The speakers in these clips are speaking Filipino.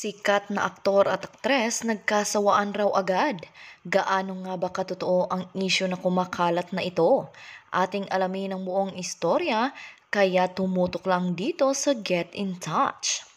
Sikat na aktor at aktres nagkasawaan raw agad. Gaano nga ba katotoo ang isyu na kumakalat na ito? Ating alamin ang buong istorya, kaya tumutok lang dito sa Get in Touch.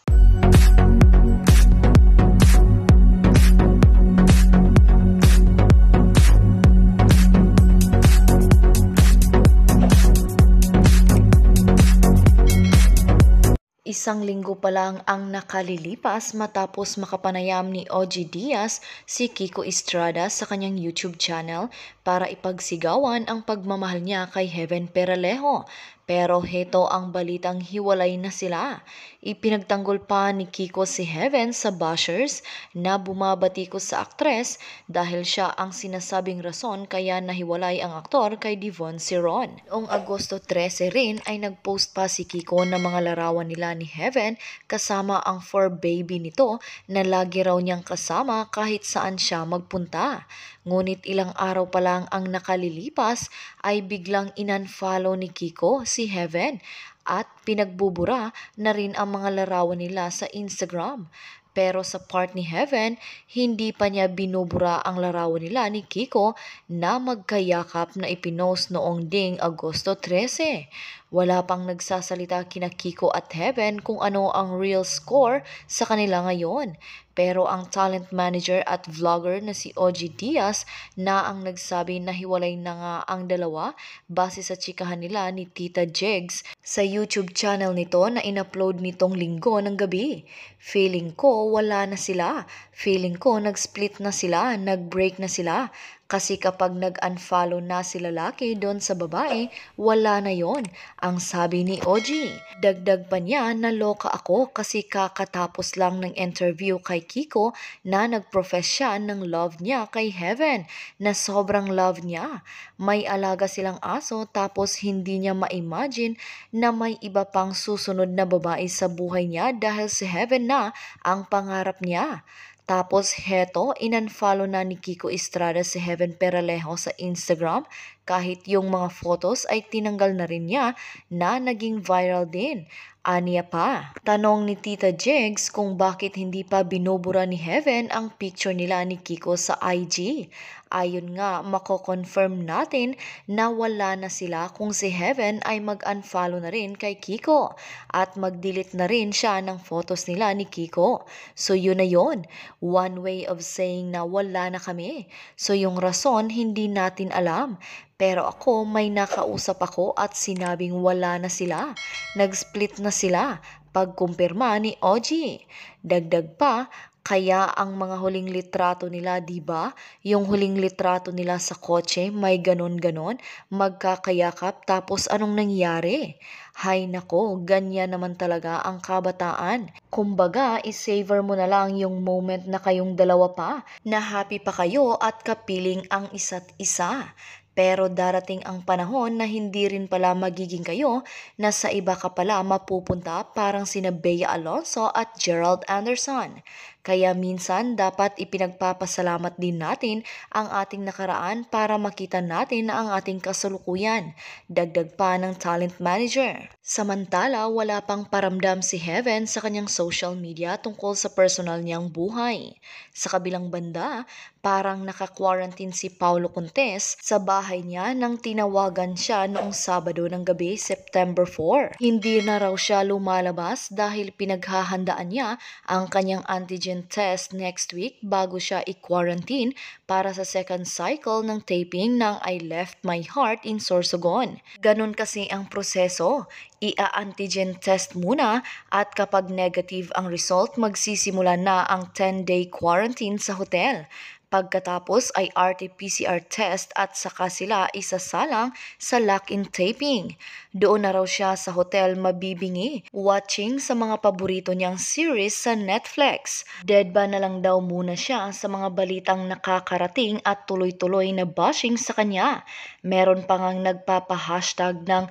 Isang linggo pa lang ang nakalilipas matapos makapanayam ni OG Diaz si Kiko Estrada sa kanyang YouTube channel para ipagsigawan ang pagmamahal niya kay Heaven Peralejo. Pero heto ang balitang hiwalay na sila. Ipinagtanggol pa ni Kiko si Heaven sa bashers na bumabatikos sa aktres dahil siya ang sinasabing rason kaya nahiwalay ang aktor kay Devon Ciron. Noong Agosto 13 rin ay nagpost pa si Kiko ng mga larawan nila ni Heaven kasama ang fur baby nito na lagi raw niyang kasama kahit saan siya magpunta. Ngunit ilang araw pa lang ang nakalilipas ay biglang inunfollow ni Kiko si Heaven at pinagbubura na rin ang mga larawan nila sa Instagram. Pero sa part ni Heaven, hindi pa niya binubura ang larawan nila ni Kiko na magkayakap na ipinost noong ding Agosto 13. Wala pang nagsasalita kina Kiko at Heaven kung ano ang real score sa kanila ngayon. Pero ang talent manager at vlogger na si OG Diaz na ang nagsabi na hiwalay na nga ang dalawa base sa chikahan nila ni Tita Jigs sa YouTube channel nito na inupload nitong linggo ng gabi. Feeling ko wala na sila. Feeling ko nag-split na sila, nag-break na sila. Kasi kapag nag-unfollow na si lalaki doon sa babae, wala na yon, ang sabi ni OG. Dagdag pa niya na loka ako kasi kakatapos lang ng interview kay Kiko na nag-profess siya ng love niya kay Heaven, na sobrang love niya. May alaga silang aso tapos hindi niya ma-imagine na may iba pang susunod na babae sa buhay niya dahil si Heaven na ang pangarap niya. Tapos heto, inunfollow na ni Kiko Estrada si Heaven Peralejo sa Instagram kahit yung mga photos ay tinanggal na rin niya na naging viral din. Aniya pa, tanong ni Tita Jigs kung bakit hindi pa binubura ni Heaven ang picture nila ni Kiko sa IG. Ayon nga, mako-confirm natin na wala na sila kung si Heaven ay mag-unfollow na rin kay Kiko at mag-delete na rin siya ng photos nila ni Kiko. So yun na yun, one way of saying na wala na kami. So yung rason hindi natin alam. Pero ako may nakausap ako at sinabing wala na sila. Nag-split na sila pagkumpirma ni OG. Dagdag pa, kaya ang mga huling litrato nila, 'di ba? Yung huling litrato nila sa kotse, may ganon-ganon, magkakayakap tapos anong nangyari? Hay nako, ganyan naman talaga ang kabataan. Kumbaga, isavor mo na lang yung moment na kayong dalawa pa, na happy pa kayo at kapiling ang isa't isa. Pero darating ang panahon na hindi rin pala magiging kayo, na sa iba ka pala mapupunta parang sina Bea Alonso at Gerald Anderson. Kaya minsan dapat ipinagpapasalamat din natin ang ating nakaraan para makita natin na ang ating kasalukuyan. Dagdag pa ng talent manager. Samantala, wala pang paramdam si Heaven sa kanyang social media tungkol sa personal niyang buhay. Sa kabilang banda, parang naka-quarantine si Paulo Contes sa bahay niya nang tinawagan siya noong Sabado ng gabi, September 4. Hindi na raw siya lumalabas dahil pinaghahandaan niya ang kanyang antigen test next week bago siya i-quarantine para sa second cycle ng taping ng I Left My Heart in Sorsogon. Ganon kasi ang proseso. Ia-antigen test muna at kapag negative ang result, magsisimula na ang 10-day quarantine sa hotel. Pagkatapos ay RT-PCR test at saka sila isasalang sa lock-in taping. Doon na raw siya sa hotel mabibingi, watching sa mga paborito niyang series sa Netflix. Dead ba na lang daw muna siya sa mga balitang nakakarating at tuloy-tuloy na bashing sa kanya. Meron pa ngang nagpapa-hashtag ng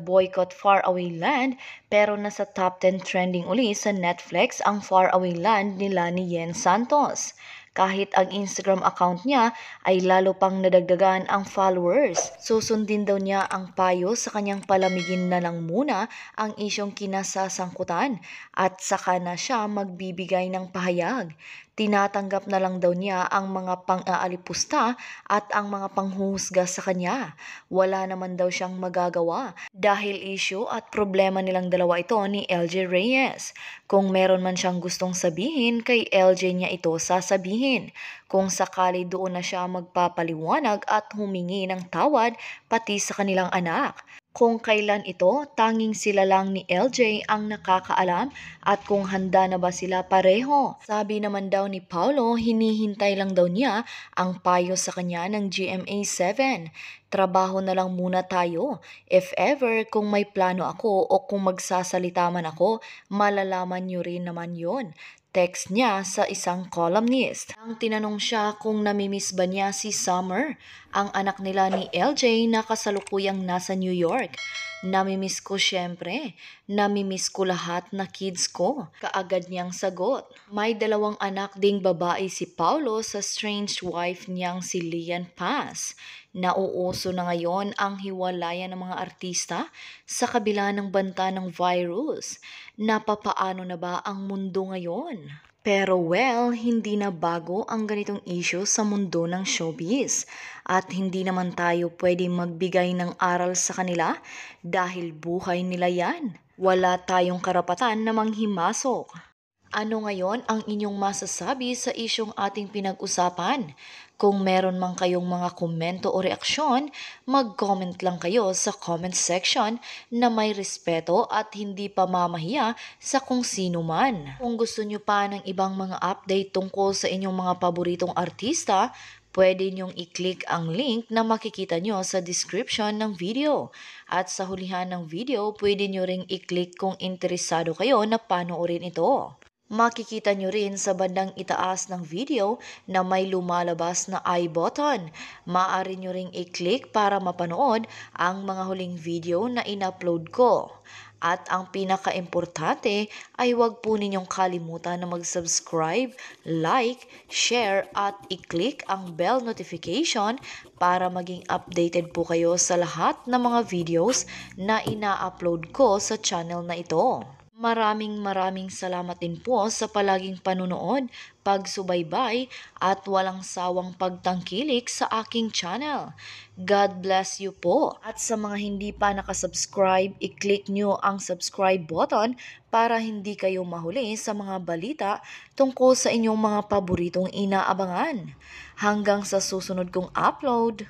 #boycottfarawayland pero nasa top 10 trending uli sa Netflix ang Faraway Land nila ni Yen Santos. kahit ang Instagram account niya ay lalo pang nadagdagan ang followers. Susundin daw niya ang payo sa kanyang palamigin na lang muna ang isyong kinasasangkutan at saka na siya magbibigay ng pahayag. Tinatanggap na lang daw niya ang mga pang-aalipusta at ang mga panghuhusga sa kanya. Wala naman daw siyang magagawa dahil issue at problema nilang dalawa ito ni LJ Reyes. Kung meron man siyang gustong sabihin kay LJ niya ito sasabihin. Kung sakali doon na siya magpapaliwanag at humingi ng tawad pati sa kanilang anak. Kung kailan ito, tanging sila lang ni LJ ang nakakaalam at kung handa na ba sila pareho. Sabi naman daw ni Paulo, hinihintay lang daw niya ang payo sa kanya ng GMA7. Trabaho na lang muna tayo. If ever kung may plano ako o kung magsasalita man ako, malalaman nyo rin naman yon. Text niya sa isang columnist. Nang tinanong siya kung namimiss ba niya si Summer, ang anak nila ni LJ na kasalukuyang nasa New York. Namimiss ko syempre. Namimiss ko lahat na kids ko. Kaagad niyang sagot. May 2 anak ding babae si Paulo sa strange wife niyang si Lian Paz. Nauuso na ngayon ang hiwalayan ng mga artista sa kabila ng banta ng virus. Napapaano na ba ang mundo ngayon? Pero well, hindi na bago ang ganitong issue sa mundo ng showbiz. At hindi naman tayo pwedeng magbigay ng aral sa kanila dahil buhay nila yan. Wala tayong karapatan na manghimasok. Ano ngayon ang inyong masasabi sa isyong ating pinag-usapan? Kung meron man kayong mga komento o reaksyon, mag-comment lang kayo sa comment section na may respeto at hindi pamamahiya sa kung sino man. Kung gusto nyo pa ng ibang mga update tungkol sa inyong mga paboritong artista, pwede nyong i-click ang link na makikita nyo sa description ng video. At sa hulihan ng video, pwede nyo ring i-click kung interesado kayo na panoorin ito. Makikita nyo rin sa bandang itaas ng video na may lumalabas na I button. Maaari nyo ring i-click para mapanood ang mga huling video na in-upload ko. At ang pinaka-importante ay huwag po ninyong kalimutan na mag-subscribe, like, share at i-click ang bell notification para maging updated po kayo sa lahat ng mga videos na ina-upload ko sa channel na ito. Maraming salamat din po sa palaging panunood, pagsubaybay at walang sawang pagtangkilik sa aking channel. God bless you po. At sa mga hindi pa nakasubscribe, i-click nyo ang subscribe button para hindi kayo mahuli sa mga balita tungkol sa inyong mga paboritong inaabangan. Hanggang sa susunod kong upload.